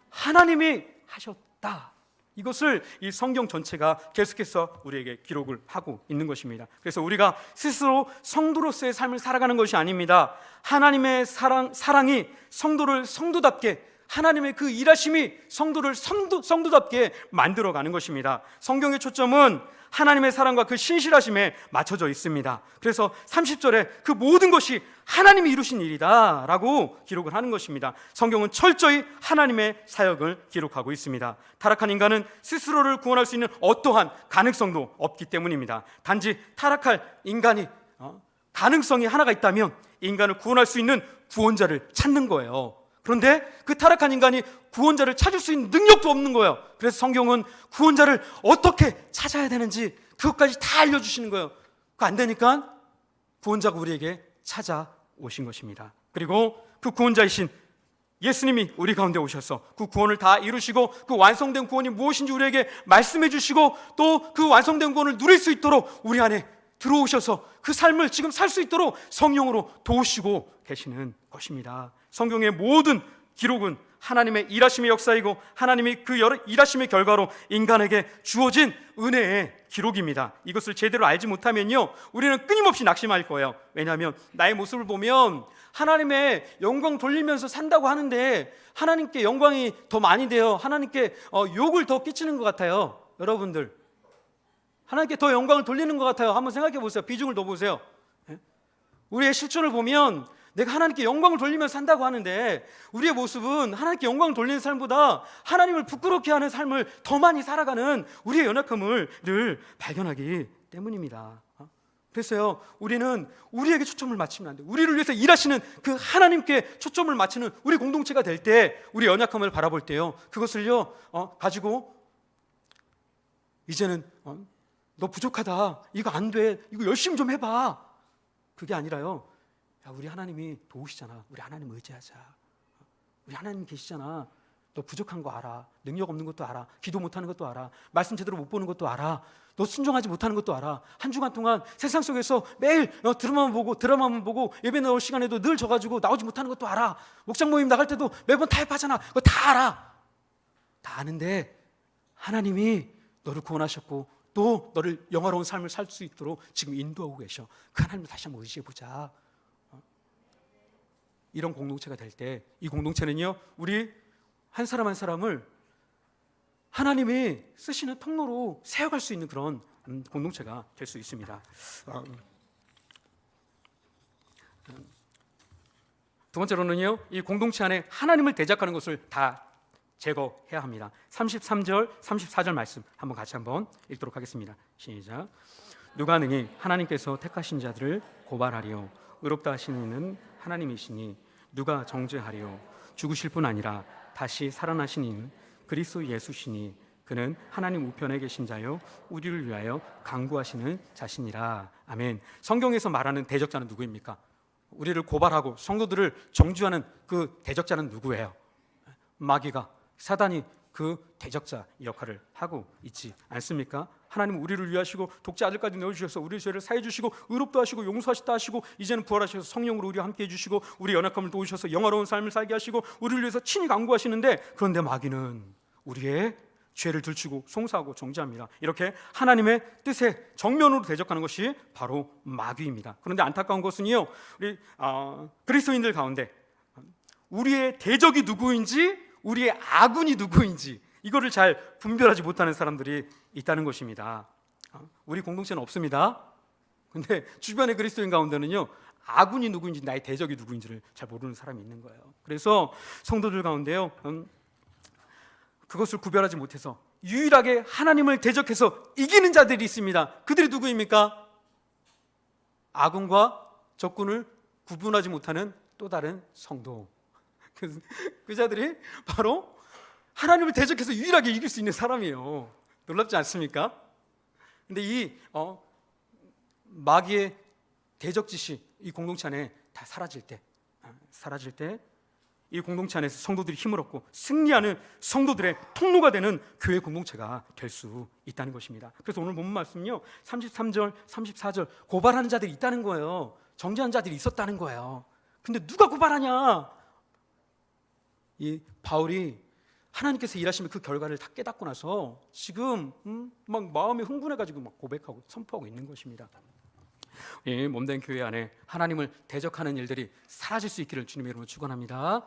하나님이 하셨다. 이것을 이 성경 전체가 계속해서 우리에게 기록을 하고 있는 것입니다. 그래서 우리가 스스로 성도로서의 삶을 살아가는 것이 아닙니다. 하나님의 사랑이 성도를 성도답게, 하나님의 그 일하심이 성도를 성도답게 만들어가는 것입니다. 성경의 초점은 하나님의 사랑과 그 신실하심에 맞춰져 있습니다. 그래서 30절에 그 모든 것이 하나님이 이루신 일이다 라고 기록을 하는 것입니다. 성경은 철저히 하나님의 사역을 기록하고 있습니다. 타락한 인간은 스스로를 구원할 수 있는 어떠한 가능성도 없기 때문입니다. 단지 타락할 인간이 가능성이 하나가 있다면 인간을 구원할 수 있는 구원자를 찾는 거예요. 그런데 그 타락한 인간이 구원자를 찾을 수 있는 능력도 없는 거예요. 그래서 성경은 구원자를 어떻게 찾아야 되는지 그것까지 다 알려주시는 거예요. 그거 안 되니까 구원자가 우리에게 찾아오신 것입니다. 그리고 그 구원자이신 예수님이 우리 가운데 오셔서 그 구원을 다 이루시고 그 완성된 구원이 무엇인지 우리에게 말씀해 주시고 또 그 완성된 구원을 누릴 수 있도록 우리 안에 들어오셔서 그 삶을 지금 살 수 있도록 성령으로 도우시고 계시는 것입니다. 성경의 모든 기록은 하나님의 일하심의 역사이고 하나님이 그 일하심의 결과로 인간에게 주어진 은혜의 기록입니다. 이것을 제대로 알지 못하면요, 우리는 끊임없이 낙심할 거예요. 왜냐하면 나의 모습을 보면 하나님의 영광 돌리면서 산다고 하는데 하나님께 영광이 더 많이 돼요. 하나님께 욕을 더 끼치는 것 같아요. 여러분들, 하나님께 더 영광을 돌리는 것 같아요. 한번 생각해 보세요. 비중을 더 보세요. 우리의 실존을 보면 내가 하나님께 영광을 돌리면서 산다고 하는데 우리의 모습은 하나님께 영광을 돌리는 삶보다 하나님을 부끄럽게 하는 삶을 더 많이 살아가는 우리의 연약함을 늘 발견하기 때문입니다. 그래서요, 우리는 우리에게 초점을 맞추면 안 돼요. 우리를 위해서 일하시는 그 하나님께 초점을 맞추는 우리 공동체가 될 때 우리 연약함을 바라볼 때요, 그것을요 가지고 이제는 너 부족하다, 이거 안 돼, 이거 열심히 좀 해봐, 그게 아니라요, 야, 우리 하나님이 도우시잖아, 우리 하나님 의지하자, 우리 하나님 계시잖아, 너 부족한 거 알아. 능력 없는 것도 알아. 기도 못하는 것도 알아. 말씀 제대로 못 보는 것도 알아. 너 순종하지 못하는 것도 알아. 한 주간 동안 세상 속에서 매일 드라마만 보고 예배 나올 시간에도 늘 져가지고 나오지 못하는 것도 알아. 목장 모임 나갈 때도 매번 타협하잖아. 그거 다 알아. 다 아는데 하나님이 너를 구원하셨고 또 너를 영화로운 삶을 살 수 있도록 지금 인도하고 계셔. 그 하나님을 다시 한번 의지해보자. 이런 공동체가 될 때 이 공동체는요, 우리 한 사람 한 사람을 하나님이 쓰시는 통로로 세워갈 수 있는 그런 공동체가 될 수 있습니다. 두 번째로는요, 이 공동체 안에 하나님을 대적하는 것을 다 제거해야 합니다. 33절, 34절 말씀 한번 읽도록 하겠습니다. 시작. 누가 능히 하나님께서 택하신 자들을 고발하리요? 의롭다 하시는 이는 하나님이시니 누가 정죄하리요? 죽으실 뿐 아니라 다시 살아나신 이는 그리스도 예수시니 그는 하나님 우편에 계신 자요 우리를 위하여 간구하시는 자신이라. 아멘. 성경에서 말하는 대적자는 누구입니까? 우리를 고발하고 성도들을 정죄하는 그 대적자는 누구예요? 마귀가, 사단이 그 대적자 역할을 하고 있지 않습니까? 하나님은 우리를 위하시고 독자 아들까지 내어주셔서 우리의 죄를 사해 주시고 의롭다 하시고 용서하시다 하시고 이제는 부활하셔서 성령으로 우리와 함께 해주시고 우리 연약함을 도우셔서 영화로운 삶을 살게 하시고 우리를 위해서 친히 간구하시는데, 그런데 마귀는 우리의 죄를 들추고 송사하고 정죄합니다. 이렇게 하나님의 뜻에 정면으로 대적하는 것이 바로 마귀입니다. 그런데 안타까운 것은요, 우리 그리스도인들 가운데 우리의 대적이 누구인지 우리의 아군이 누구인지 이거를 잘 분별하지 못하는 사람들이 있다는 것입니다. 우리 공동체는 없습니다. 근데 주변의 그리스도인 가운데는요, 아군이 누구인지 나의 대적이 누구인지를 잘 모르는 사람이 있는 거예요. 그래서 성도들 가운데요, 그것을 구별하지 못해서 유일하게 하나님을 대적해서 이기는 자들이 있습니다. 그들이 누구입니까? 아군과 적군을 구분하지 못하는 또 다른 성도. 그 자들이 바로 하나님을 대적해서 유일하게 이길 수 있는 사람이에요. 놀랍지 않습니까? 근데 이 마귀의 대적짓이 이 공동체 안에 다 사라질 때 이 공동체 안에서 성도들이 힘을 얻고 승리하는 성도들의 통로가 되는 교회 공동체가 될 수 있다는 것입니다. 그래서 오늘 본문 말씀은요, 33절, 34절 고발하는 자들이 있다는 거예요. 정죄하는 자들이 있었다는 거예요. 근데 누가 고발하냐? 이 바울이 하나님께서 일하시면 그 결과를 다 깨닫고 나서 지금 막 마음이 흥분해가지고 막 고백하고 선포하고 있는 것입니다. 이 몸된 교회 안에 하나님을 대적하는 일들이 사라질 수 있기를 주님의 이름으로 축원합니다.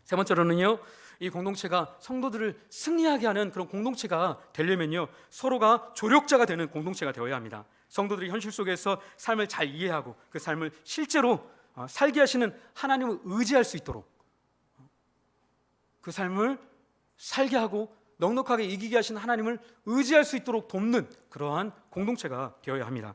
세 번째로는요, 이 공동체가 성도들을 승리하게 하는 그런 공동체가 되려면요, 서로가 조력자가 되는 공동체가 되어야 합니다. 성도들이 현실 속에서 삶을 잘 이해하고 그 삶을 실제로 살게 하시는 하나님을 의지할 수 있도록, 그 삶을 살게 하고 넉넉하게 이기게 하시는 하나님을 의지할 수 있도록 돕는 그러한 공동체가 되어야 합니다.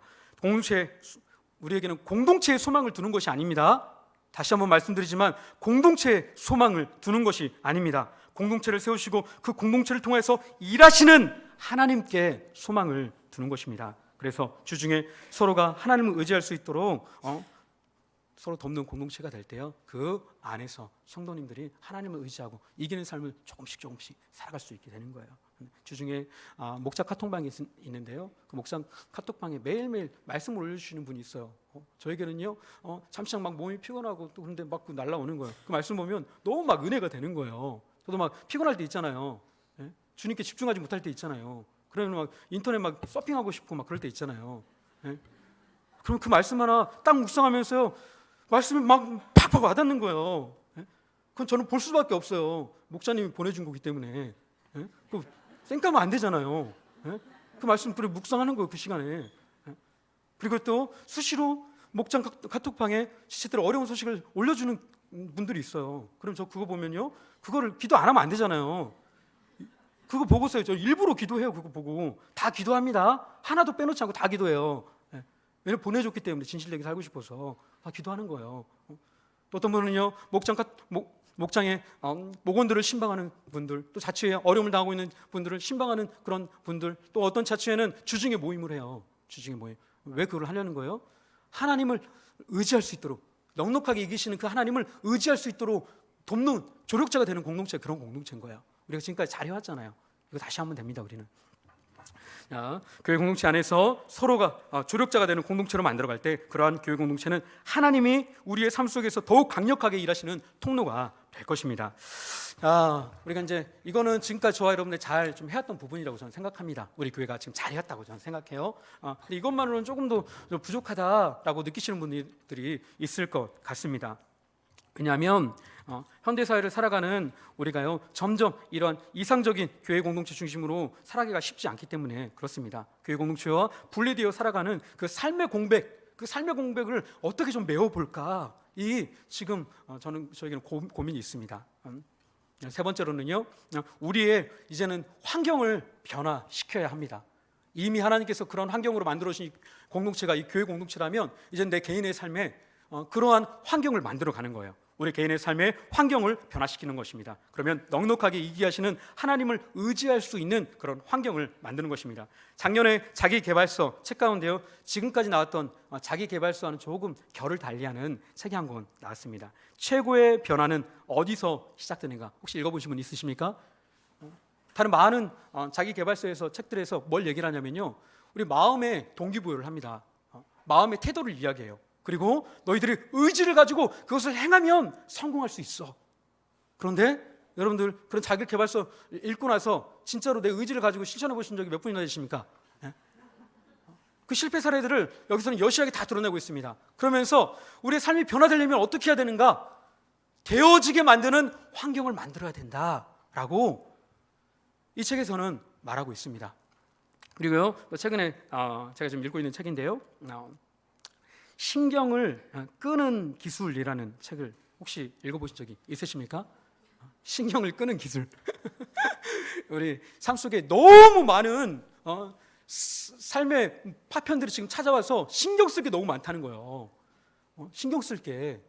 우리에게는 공동체의 소망을 두는 것이 아닙니다. 다시 한번 말씀드리지만 공동체의 소망을 두는 것이 아닙니다. 공동체를 세우시고 그 공동체를 통해서 일하시는 하나님께 소망을 두는 것입니다. 그래서 주중에 서로가 하나님을 의지할 수 있도록 서로 돕는 공동체가 될 때요, 그 안에서 성도님들이 하나님을 의지하고 이기는 삶을 조금씩 살아갈 수 있게 되는 거예요. 주중에 목자 카톡방이 있는데요, 그 목자 카톡방에 매일매일 말씀을 올려주시는 분이 있어요. 저에게는요, 잠시 막 몸이 피곤하고 또 그런데 막 날라오는 거예요. 그 말씀 보면 너무 막 은혜가 되는 거예요. 저도 막 피곤할 때 있잖아요. 예? 주님께 집중하지 못할 때 있잖아요. 그러면 막 인터넷 막 서핑하고 싶고 막 그럴 때 있잖아요. 예? 그럼 그 말씀 하나 딱 묵상하면서요, 말씀이 막 팍팍 와닿는 거예요. 예? 그건 저는 볼 수밖에 없어요. 목사님이 보내준 거기 때문에. 예? 쌩까면 안 되잖아요. 예? 그 말씀 그래 묵상하는 거예요, 그 시간에. 예? 그리고 또 수시로 목장 카톡방에 지체들 어려운 소식을 올려주는 분들이 있어요. 그럼 저 그거 보면요, 그거를 기도 안 하면 안 되잖아요. 그거 보고서요, 저 일부러 기도해요. 그거 보고 다 기도합니다. 하나도 빼놓지 않고 다 기도해요. 예? 왜냐면 보내줬기 때문에 진실되게 살고 싶어서 다 기도하는 거예요. 또 어떤 분은요, 목장에 목원들을 신방하는 분들, 또 자취에 어려움을 당하고 있는 분들을 신방하는 그런 분들, 또 어떤 자취에는 주중에 모임을 해요. 주중에 모임. 왜 그걸 하려는 거예요? 하나님을 의지할 수 있도록, 넉넉하게 이기시는 그 하나님을 의지할 수 있도록 돕는 조력자가 되는 공동체, 그런 공동체인 거예요. 우리가 지금까지 잘해왔잖아요. 이거 다시 하면 됩니다. 우리는 교회 공동체 안에서 서로가 조력자가 되는 공동체로 만들어갈 때, 그러한 교회 공동체는 하나님이 우리의 삶 속에서 더욱 강력하게 일하시는 통로가 될 것입니다. 우리가 이제 이거는 지금까지 저와 여러분들 잘 좀 해왔던 부분이라고 저는 생각합니다. 우리 교회가 지금 잘해왔다고 저는 생각해요. 근데 이것만으로는 조금 더 부족하다라고 느끼시는 분들이 있을 것 같습니다. 왜냐하면 현대 사회를 살아가는 우리가요, 점점 이러한 이상적인 교회 공동체 중심으로 살아가기가 쉽지 않기 때문에 그렇습니다. 교회 공동체와 분리되어 살아가는 그 삶의 공백, 그 삶의 공백을 어떻게 좀 메워볼까, 이 지금 저에게는 고민이 있습니다. 세 번째로는요, 우리의 이제는 환경을 변화시켜야 합니다. 이미 하나님께서 그런 환경으로 만들어주신 공동체가 이 교회 공동체라면, 이제 내 개인의 삶에 그러한 환경을 만들어가는 거예요. 우리 개인의 삶의 환경을 변화시키는 것입니다. 그러면 넉넉하게 이기하시는 하나님을 의지할 수 있는 그런 환경을 만드는 것입니다. 작년에 자기개발서 책 가운데요, 지금까지 나왔던 자기개발서와는 조금 결을 달리하는 책이 한 권 나왔습니다. 최고의 변화는 어디서 시작되는가? 혹시 읽어보신 분 있으십니까? 다른 많은 자기개발서에서, 책들에서 뭘 얘기를 하냐면요, 우리 마음의 동기부여를 합니다. 마음의 태도를 이야기해요. 그리고 너희들이 의지를 가지고 그것을 행하면 성공할 수 있어. 그런데 여러분들 그런 자기개발서 읽고 나서 진짜로 내 의지를 가지고 실천해 보신 적이 몇 분이나 되십니까? 그 실패 사례들을 여기서는 여실하게 다 드러내고 있습니다. 그러면서 우리의 삶이 변화되려면 어떻게 해야 되는가? 되어지게 만드는 환경을 만들어야 된다라고 이 책에서는 말하고 있습니다. 그리고요, 최근에 제가 지금 읽고 있는 책인데요, 신경을 끄는 기술이라는 책을 혹시 읽어보신 적이 있으십니까? 신경을 끄는 기술. 우리 삶 속에 너무 많은 삶의 파편들이 지금 찾아와서 신경 쓸 게 너무 많다는 거예요. 신경 쓸 게,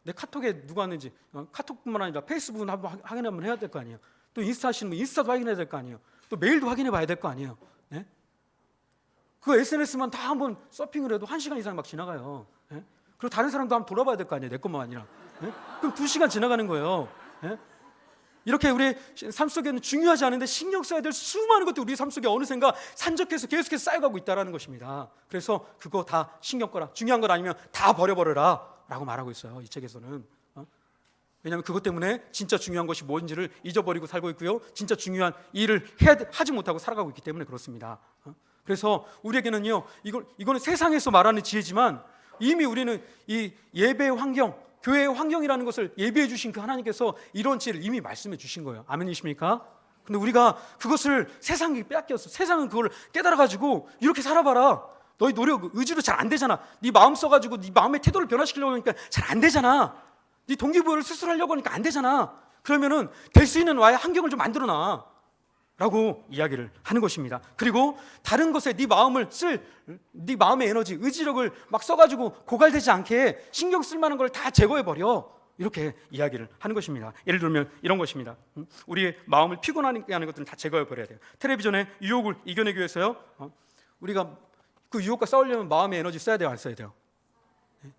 내 카톡에 누가 왔는지, 카톡뿐만 아니라 페이스북은 한번 확인 한번 해야 될 거 아니에요. 또 인스타 하시는 분 인스타도 확인해야 될 거 아니에요. 또 메일도 확인해 봐야 될 거 아니에요. 네? 그 SNS만 다 한번 서핑을 해도 1시간 이상 막 지나가요. 예? 그리고 다른 사람도 한번 돌아봐야 될 거 아니에요. 내 것만 아니라. 예? 그럼 2시간 지나가는 거예요. 예? 이렇게 우리 삶 속에는 중요하지 않은데 신경 써야 될 수많은 것들이 우리 삶 속에 어느샌가 산적해서 계속해서 쌓여가고 있다는 것입니다. 그래서 그거 다 신경 꺼라. 중요한 것 아니면 다 버려버려라 라고 말하고 있어요. 이 책에서는. 왜냐하면 그것 때문에 진짜 중요한 것이 뭔지를 잊어버리고 살고 있고요, 진짜 중요한 일을 하지 못하고 살아가고 있기 때문에 그렇습니다. 그래서 우리에게는요, 이거는 세상에서 말하는 지혜지만 이미 우리는 이 예배의 환경, 교회의 환경이라는 것을 예비해 주신 그 하나님께서 이런 지혜를 이미 말씀해 주신 거예요. 아멘이십니까? 근데 우리가 그것을 세상이 빼앗겼어. 세상은 그걸 깨달아가지고 이렇게 살아봐라. 너희 노력, 의지로 잘 안 되잖아. 네 마음 써가지고 네 마음의 태도를 변화시키려고 하니까 잘 안 되잖아. 네 동기부여를 스스로 하려고 하니까 안 되잖아. 그러면은 될 수 있는 와의 환경을 좀 만들어놔 라고 이야기를 하는 것입니다. 그리고 다른 것에 네 마음의 에너지, 의지력을 막 써가지고 고갈되지 않게 신경 쓸 만한 걸 다 제거해버려. 이렇게 이야기를 하는 것입니다. 예를 들면 이런 것입니다. 우리의 마음을 피곤하게 하는 것들은 다 제거해버려야 돼요. 텔레비전에 유혹을 이겨내기 위해서요, 우리가 그 유혹과 싸우려면 마음의 에너지 써야 돼요, 안 써야 돼요?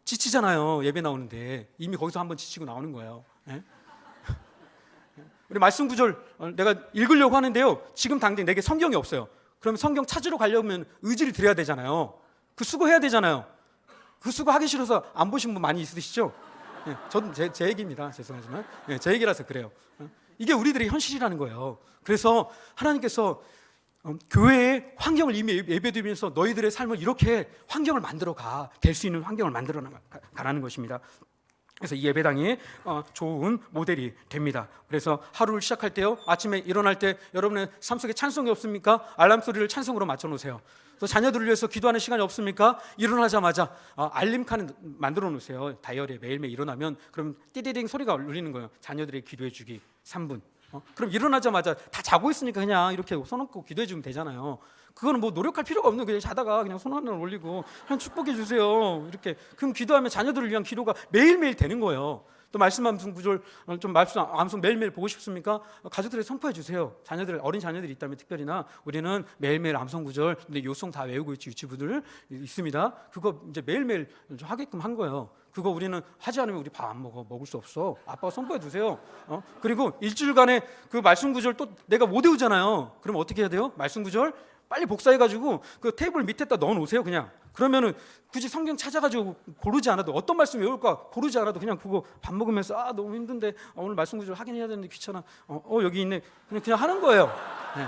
지치잖아요. 예배 나오는데 이미 거기서 한번 지치고 나오는 거예요. 우리 말씀 구절 내가 읽으려고 하는데요, 지금 당장 내게 성경이 없어요. 그러면 성경 찾으러 가려면 의지를 들여야 되잖아요. 그 수고해야 되잖아요. 그 수고 하기 싫어서 안 보신 분 많이 있으시죠? 저도 제 얘기입니다. 죄송하지만 제 얘기라서 그래요. 이게 우리들의 현실이라는 거예요. 그래서 하나님께서 교회의 환경을 이미 예배드리면서 너희들의 삶을 이렇게 환경을 만들어 될 수 있는 환경을 만들어 가라는 것입니다. 그래서 이 예배당이 좋은 모델이 됩니다. 그래서 하루를 시작할 때요, 아침에 일어날 때 여러분의 삶 속에 찬송이 없습니까? 알람 소리를 찬송으로 맞춰 놓으세요. 또 자녀들을 위해서 기도하는 시간이 없습니까? 일어나자마자 알림 칸을 만들어 놓으세요. 다이어리에 매일매일 일어나면 그럼 띠디딩 소리가 울리는 거예요. 자녀들에게 기도해 주기 3분. 그럼 일어나자마자 다 자고 있으니까 그냥 이렇게 손 얹고 기도해 주면 되잖아요. 그거는 뭐 노력할 필요가 없는, 그냥 자다가 그냥 손 하나 올리고 그냥 축복해 주세요. 이렇게 그럼 기도하면 자녀들을 위한 기도가 매일매일 되는 거예요. 또 말씀 암송 구절 좀 말씀 암송 매일매일 보고 싶습니까? 가족들에게 선포해 주세요. 자녀들 어린 자녀들이 있다면 특별히나 우리는 매일매일 암송 구절 근데 요송 다 외우고 있지 유치부들 있습니다. 그거 이제 매일매일 좀 하게끔 한 거예요. 그거 우리는 하지 않으면 우리 밥 안 먹을 수 없어. 아빠가 선포해 주세요. 그리고 일주일간에 그 말씀 구절 또 내가 못 외우잖아요. 그럼 어떻게 해야 돼요? 말씀 구절 빨리 복사해가지고 그 테이블 밑에다 넣어놓으세요. 그냥 그러면은 굳이 성경 찾아가지고 고르지 않아도 어떤 말씀 외울까 고르지 않아도 그냥 그거 밥 먹으면서 너무 힘든데 오늘 말씀 구절 하긴 해야 되는데 귀찮아. 여기 있네. 그냥 하는 거예요. 네.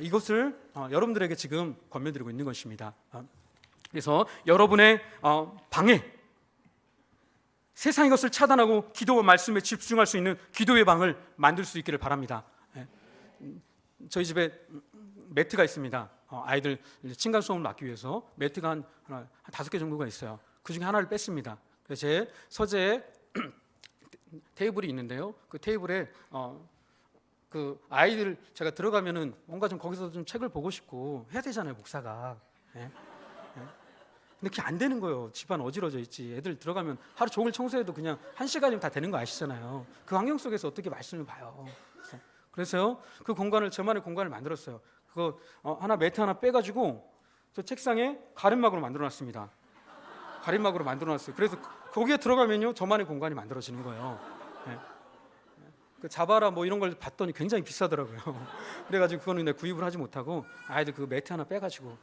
이것을 여러분들에게 지금 권면드리고 있는 것입니다. 그래서 여러분의 방에 세상의 것을 차단하고 기도와 말씀에 집중할 수 있는 기도의 방을 만들 수 있기를 바랍니다. 저희 집에 매트가 있습니다. 아이들 층간 소음을 막기 위해서 매트가 한 5개 정도가 있어요. 그 중에 하나를 뺐습니다. 그래서 제 서재에 테이블이 있는데요. 그 테이블에 그 아이들 제가 들어가면은 뭔가 좀 거기서 좀 책을 보고 싶고 해야 되잖아요, 목사가. 근데 그게 안 되는 거예요. 집안 어지러져 있지. 애들 들어가면 하루 종일 청소해도 그냥 1시간이면 다 되는 거 아시잖아요. 그 환경 속에서 어떻게 말씀을 봐요. 그래서요, 그 공간을 저만의 공간을 만들었어요. 그거 하나 매트 하나 빼가지고 저 책상에 가림막으로 만들어놨습니다. 가림막으로 만들어놨어요. 그래서 거기에 들어가면요, 저만의 공간이 만들어지는 거예요. 그 자바라 뭐 이런 걸 봤더니 굉장히 비싸더라고요. 그래가지고 그거는 내가 구입을 하지 못하고 아이들 그 매트 하나 빼가지고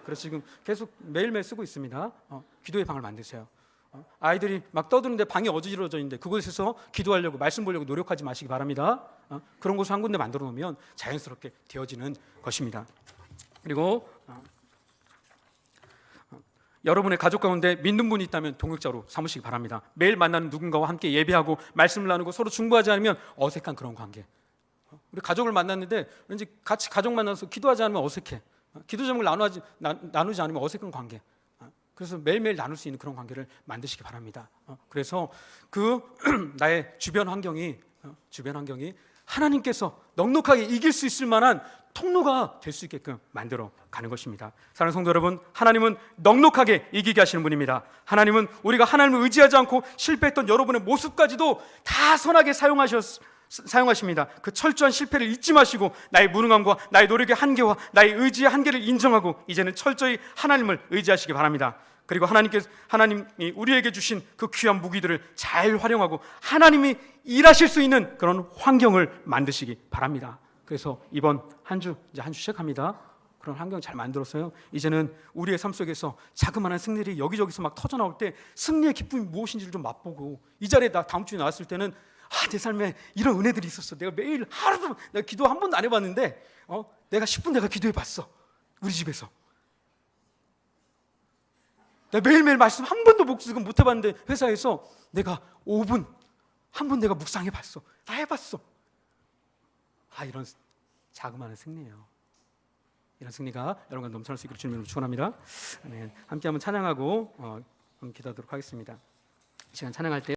그래서 지금 계속 매일매일 쓰고 있습니다. 기도의 방을 만드세요. 아이들이 막 떠드는데 방이 어지러져 있는데 그곳에서 기도하려고 말씀 보려고 노력하지 마시기 바랍니다. 그런 곳을 한 군데 만들어 놓으면 자연스럽게 되어지는 것입니다. 그리고 여러분의 가족 가운데 믿는 분이 있다면 동역자로 삼으시기 바랍니다. 매일 만나는 누군가와 함께 예배하고 말씀을 나누고 서로 중보하지 않으면 어색한 그런 관계. 우리 가족을 만났는데 왠지 같이 가족 만나서 기도하지 않으면 어색해. 기도 제목을 나누지 않으면 어색한 관계. 그래서 매일매일 나눌 수 있는 그런 관계를 만드시기 바랍니다. 그래서 그 나의 주변 환경이 하나님께서 넉넉하게 이길 수 있을 만한 통로가 될 수 있게끔 만들어 가는 것입니다. 사랑하는 성도 여러분, 하나님은 넉넉하게 이기게 하시는 분입니다. 하나님은 우리가 하나님을 의지하지 않고 실패했던 여러분의 모습까지도 다 선하게 사용하십니다. 그 철저한 실패를 잊지 마시고 나의 무능함과 나의 노력의 한계와 나의 의지의 한계를 인정하고 이제는 철저히 하나님을 의지하시기 바랍니다. 그리고 하나님이 우리에게 주신 그 귀한 무기들을 잘 활용하고 하나님이 일하실 수 있는 그런 환경을 만드시기 바랍니다. 그래서 이번 한 주 시작합니다. 그런 환경 잘 만들었어요. 이제는 우리의 삶 속에서 자그마한 승리들이 여기저기서 막 터져 나올 때 승리의 기쁨이 무엇인지를 좀 맛보고 이 자리에 다음 주에 나왔을 때는 내 삶에 이런 은혜들이 있었어. 내가 매일 하루도 내가 기도 한 번도 안 해봤는데 내가 10분 내가 기도해봤어. 우리 집에서 내가 매일매일 말씀 한 번도 못 해봤는데 회사에서 내가 5분 한 번 내가 묵상해봤어. 다 해봤어. 이런 자그마한 승리예요. 이런 승리가 여러분과 넘쳐날 수 있기를 주님으로 축원합니다. 함께 한번 찬양하고 기도하도록 하겠습니다. 이 시간 찬양할 때